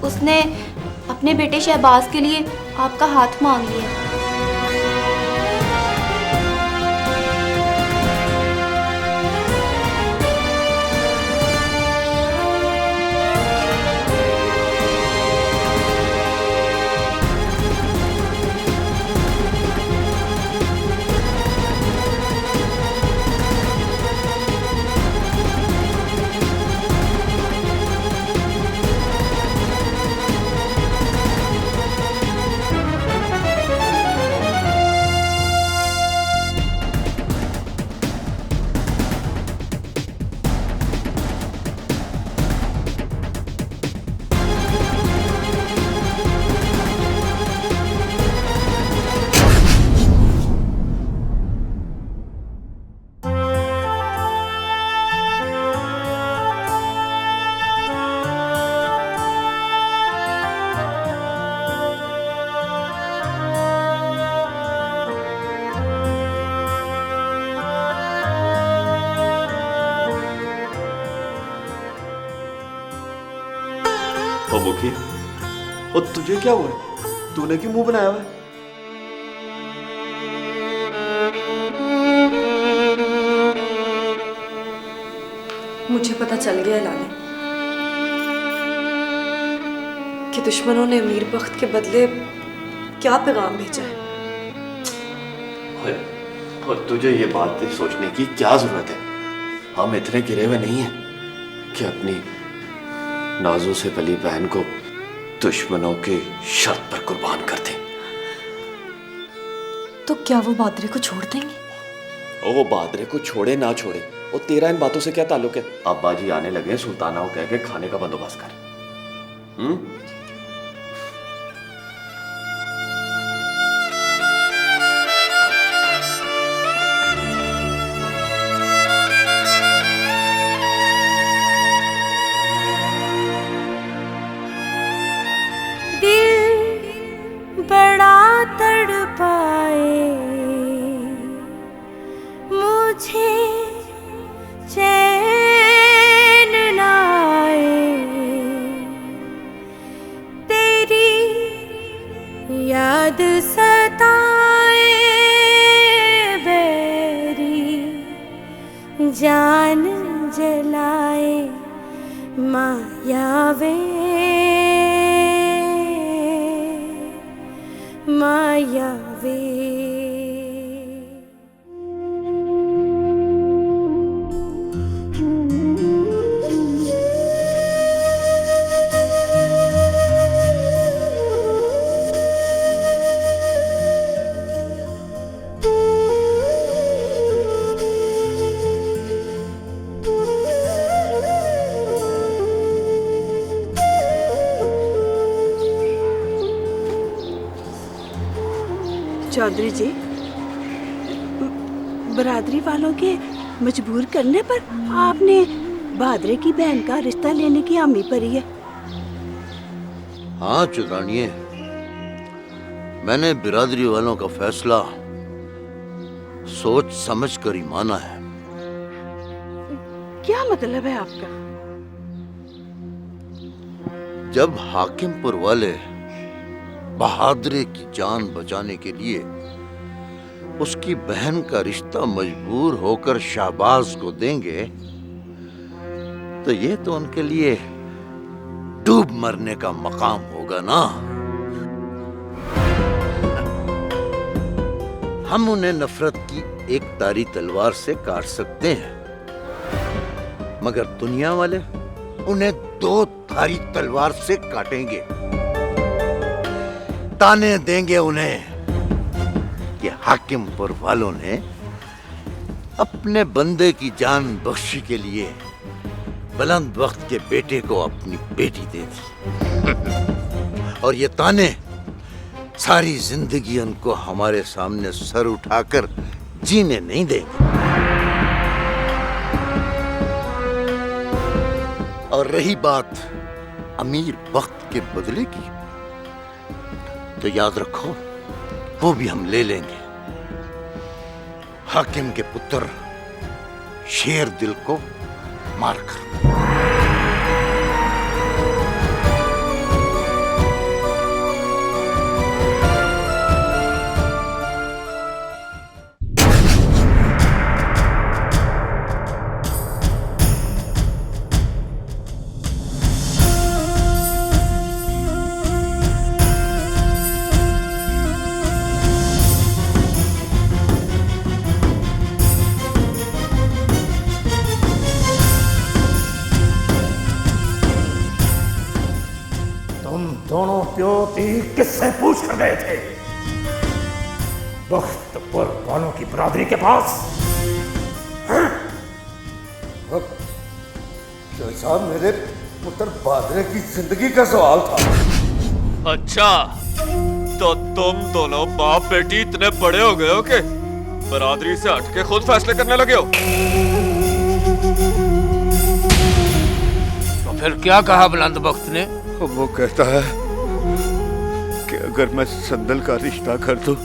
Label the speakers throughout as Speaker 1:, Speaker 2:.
Speaker 1: उसने अपने बेटे शहबाज के लिए आपका हाथ मांग लिया।
Speaker 2: मुखी, और तुझे क्या हुआ? तूने क्यों मुंह बनाया हुआ है?
Speaker 3: मुझे पता चल गया लाले कि दुश्मनों ने अमीर बख्त के बदले क्या पैगाम भेजा है।
Speaker 2: और तुझे ये बात सोचने की क्या जरूरत है? हम इतने गिरे हुए नहीं हैं कि अपनी नाजों से पली बहन को दुश्मनों के शर्त पर कुर्बान कर दें।
Speaker 3: तो क्या वो बादरे को छोड़ देंगे?
Speaker 2: और वो बादरे को छोड़े ना छोड़े, और तेरा इन बातों से क्या ताल्लुक है? अब्बा जी आने लगे, सुल्ताना को कह के खाने का बंदोबस्त कर।
Speaker 4: याद सताए बैरी, जान जलाए मायावे, मायावे।
Speaker 5: चौधरी जी, बरादरी वालों के मजबूर करने पर आपने बादरे की बहन का रिश्ता लेने की हामी भरी है।
Speaker 6: हाँ चुदानिए, मैंने बिरादरी वालों का फैसला सोच समझ कर ही माना है।
Speaker 5: क्या मतलब है आपका?
Speaker 6: जब हाकिमपुर वाले बहादुर की जान बचाने के लिए उसकी बहन का रिश्ता मजबूर होकर शहबाज को देंगे, तो ये तो उनके लिए डूब मरने का मकाम होगा ना। हम उन्हें नफरत की एक तारी तलवार से काट सकते हैं, मगर दुनिया वाले उन्हें दो धारी तलवार से काटेंगे। ताने देंगे उन्हें कि हाकिमपुर वालों ने अपने बंदे की जान बख्शी के लिए बुलंद वक्त के बेटे को अपनी बेटी दे दी। और ये ताने सारी जिंदगी उनको हमारे सामने सर उठाकर जीने नहीं देंगे। और रही बात अमीर वक्त के बदले की, तो याद रखो वो भी हम ले लेंगे। हाकिम के पुत्र शेर दिल को मारकर।
Speaker 7: दोनों प्योती किससे पूछ कर गए थे? बख्तपुर वालों की बरादरी के पास।
Speaker 8: साहब, मेरे पुत्र बादरे की जिंदगी का सवाल था।
Speaker 2: अच्छा, तो तुम दोनों बाप बेटी इतने बड़े हो गए हो कि बरादरी से हटके खुद फैसले करने लगे हो?
Speaker 6: तो फिर क्या कहा बुलंद बख्त ने?
Speaker 8: वो कहता है कि अगर मैं संदल का रिश्ता कर दूं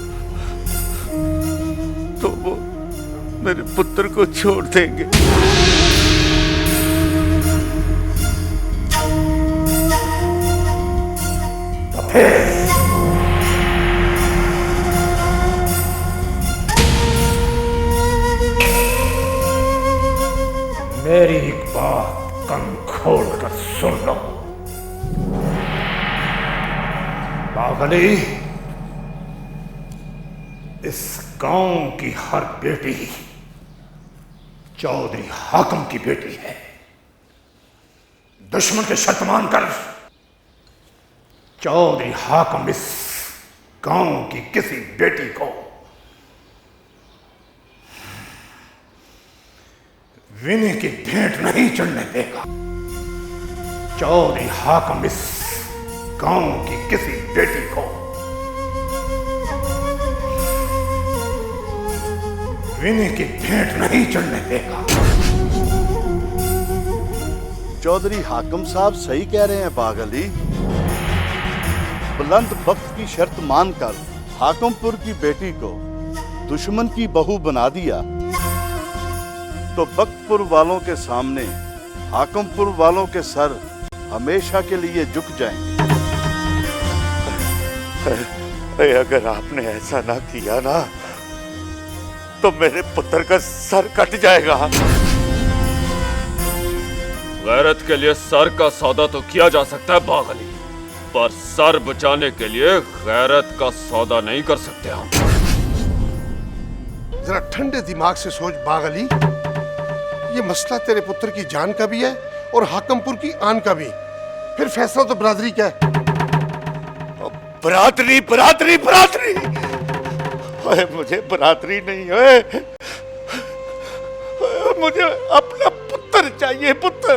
Speaker 8: तो वो मेरे पुत्र को छोड़ देंगे।
Speaker 7: तो फिर मेरी एक बात कान खोल कर सुन लो। बागली, इस गांव की हर बेटी चौधरी हाकिम की बेटी है। दुश्मन के शर्त मानकर चौधरी हाकिम इस गांव की किसी बेटी को विनय की भेंट नहीं चढ़ने देगा। चौधरी हाकिम इस गांव की किसी बेटी को विनय की भेंट नहीं चढ़ने देगा।
Speaker 9: चौधरी हाकिम साहब सही कह रहे हैं बाग अली। बुलंद बख्त की शर्त मानकर हाकिमपुर की बेटी को दुश्मन की बहू बना दिया तो बख्तपुर वालों के सामने हाकिमपुर वालों के सर हमेशा के लिए झुक जाएंगे।
Speaker 8: अगर आपने ऐसा ना किया ना तो मेरे पुत्र का सर कट जाएगा।
Speaker 2: गैरत के लिए सर का सौदा तो किया जा सकता है बाग अली, पर सर बचाने के लिए गैरत का सौदा नहीं कर सकते हम।
Speaker 10: जरा ठंडे दिमाग से सोच बाग अली, ये मसला तेरे पुत्र की जान का भी है और हाकिमपुर की आन का भी। फिर फैसला तो बरादरी का है।
Speaker 8: बरादरी बरादरी बरादरी, ओए मुझे बरादरी नहीं है, मुझे अपना पुत्र चाहिए, पुत्र।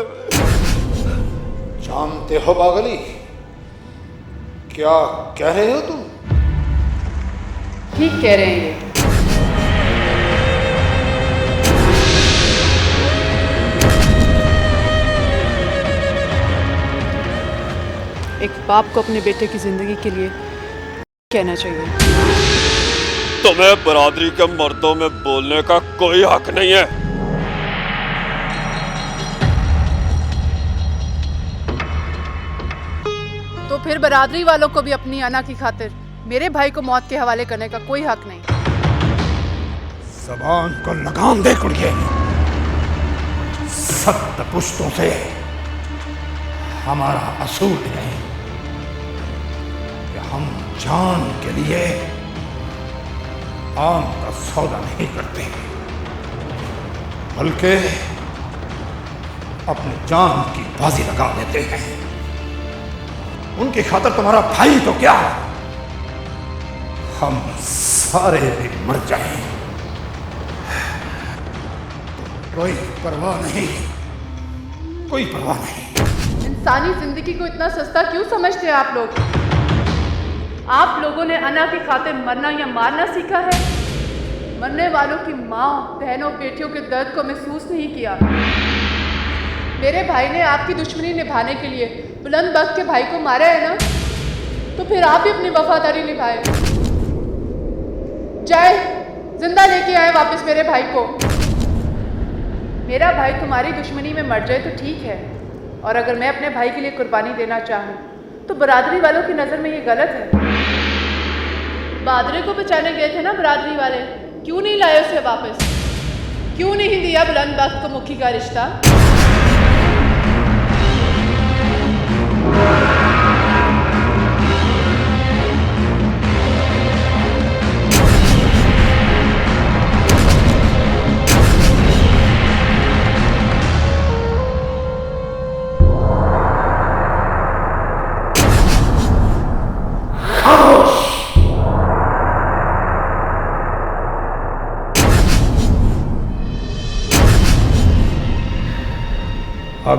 Speaker 7: जानते हो बागली क्या कह रहे हो तुम?
Speaker 11: ठीक कह रहे हैं ये। एक बाप को अपने बेटे की जिंदगी के लिए कहना चाहिए।
Speaker 2: तुम्हें बरादरी के मर्दों में बोलने का कोई हक नहीं है।
Speaker 11: तो फिर बरादरी वालों को भी अपनी अना की खातिर मेरे भाई को मौत के हवाले करने का कोई हक नहीं।
Speaker 7: जबान को लगाम दे कुड़िए। सख्त पुश्तों से हमारा असूल है कि हम जान के लिए आम का सौदा नहीं करते, बल्कि अपनी जान की बाजी लगा देते हैं। उनकी खातिर तुम्हारा भाई तो क्या, हम सारे भी मर जाएं तो कोई परवाह नहीं, कोई परवाह नहीं।
Speaker 11: इंसानी जिंदगी को इतना सस्ता क्यों समझते हैं आप लोग? आप लोगों ने अना की खातिर मरना या मारना सीखा है? मरने वालों की माँ, बहनों, बेटियों के दर्द को महसूस नहीं किया। मेरे भाई ने आपकी दुश्मनी निभाने के लिए बुलंद बख्त के भाई को मारा है ना, तो फिर आप भी अपनी वफादारी निभाए। जाए जिंदा लेके आए वापस मेरे भाई को। मेरा भाई तुम्हारी दुश्मनी में मर जाए तो ठीक है, और अगर मैं अपने भाई के लिए कुर्बानी देना चाहूँ तो बरादरी वालों की नज़र में ये गलत है। बादरे को बचाने गए थे ना बरादरी वाले, क्यों नहीं लाए उसे वापस? क्यों नहीं दिया बुलंद बख्त को मुखी का रिश्ता?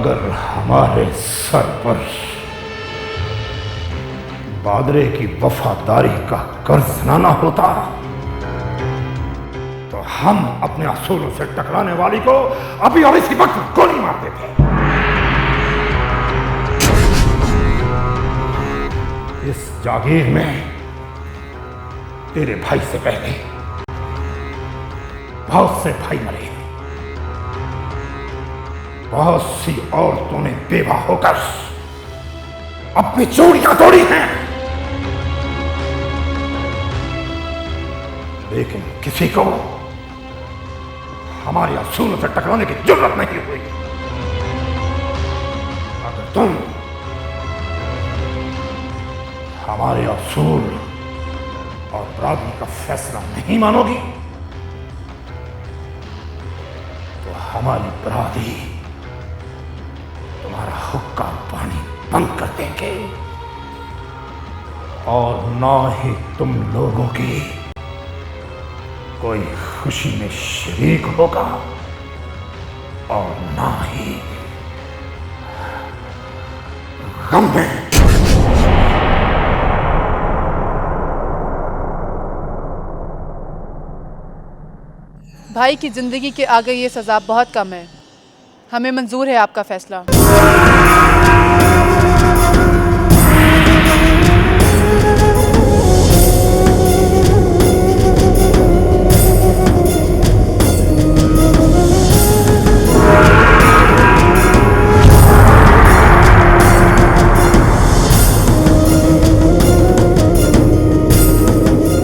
Speaker 7: अगर हमारे सर पर बादरे की वफादारी का कर्ज न होता तो हम अपने असूलों से टकराने वाली को अभी और इसी वक्त गोली मार देते। इस जागीर में तेरे भाई से पहले बहुत से भाई मरे, बहुत सी औरतों ने बेवा होकर अपनी चूड़ियां तोड़ी हैं, लेकिन किसी को हमारे असूलों से टकराने की जरूरत नहीं हुई। अगर तुम हमारे असूल और बरादरी का फैसला नहीं मानोगी तो हमारी बरादरी तुम्हारा हुक्का पानी बंद कर देंगे और ना ही तुम लोगों की कोई खुशी में शरीक होगा और ना ही गम में।
Speaker 11: भाई की जिंदगी के आगे ये सजा बहुत कम है। हमें मंजूर है आपका फैसला।